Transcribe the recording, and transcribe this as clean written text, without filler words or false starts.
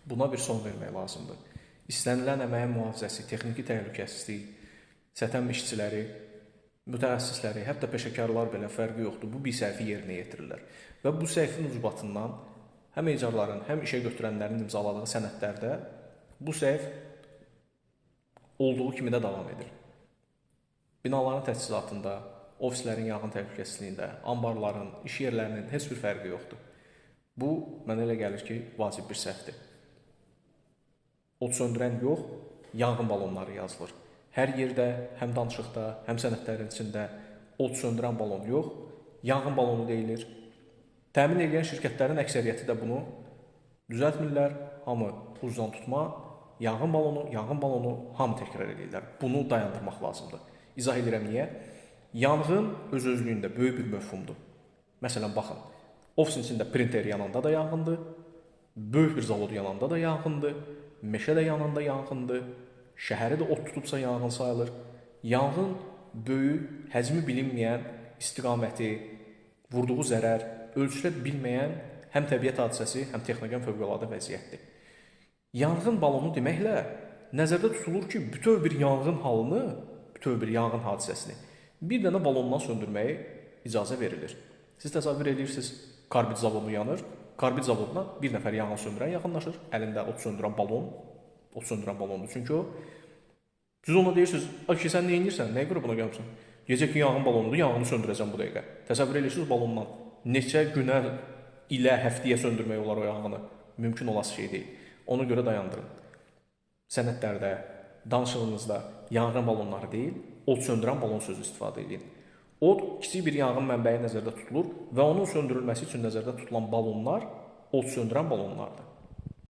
Buna bir son vermək lazımdır. İstənilən əməyin mühafizəsi, texniki təhlükəsizlik, səthən işçiləri, mütəxəssisləri, hətta peşəkarlar belə fərqi yoxdur. Bu bir səhvi yerinə yetirirlər. Və bu səhvin ucbatından həm icarların, həm işə götürənlərin imzaladığı sənədlərdə bu səhv olduğu kimi də davam edir. Binaların təchizatında, ofislərin yanğın təhlükəsizliyində, ambarların, iş yerlərinin heç bir fərqi yoxdur. Bu, mənə elə gəlir ki, vacib bir səhvdir. Od söndürən yox, yanğın balonları yazılır. Hər yerdə, həm danışıqda, həm sənədlərin içində od söndürən balon yox, yanğın balonu deyilir. Təmin edən şirkətlərin əksəriyyəti də bunu düzəltmirlər. Hamı buzdan tutma, yanğın balonu hamı təkrar edirlər. Bunu dayandırmaq lazımdır. İzah edirəm niyə? Yanğın öz-özlüyündə böyük bir məfhumdur. Məsələn, baxın, ofisin içində printer yananda da yanğındır, böyük bir zavod yananda da yanğındır, meşə də yananda yanğındır, şəhəri də od tutubsa yanğın sayılır. Yanğın böyük, həcmi bilinməyən, istiqaməti, vurduğu zərər, ölçülə bilməyən həm təbiət hadisəsi, həm texnogen fövqəladə vəziyyətdir. Yanğın balonu deməklə nəzərdə tutulur ki, bütöv bir yanğın halını, bütöv bir yanğın hadisəsini bir dənə balondan söndürməyə icazə verilir. Siz təsəvvür edirsiniz, karbid zavodu yanır, karbid zavoduna bir nəfər yanğın söndürən yaxınlaşır, əlində od söndürən balondur. Çünki o, siz ona deyirsiniz, ki, sən nə edirsən, nəyə görə buna gəlmişsən? Gecə ki, yanğın balonudur, yanğını söndürəcəm bu dəqiqə. Təsəvvür edirsiniz balondan neçə günə, ilə, həftəyə söndürmək olar o yanğını? Mümkün olası şey deyil. Ona görə dayandırın. Sənədlərdə, danışığınızda yanğın balonları deyil, od söndürən balon sözü istifadə edin. Od kiçik bir yanğın mənbəyi nəzərdə tutulur və onun söndürülməsi üçün nəzərdə tutulan balonlar od söndürən balonlardır.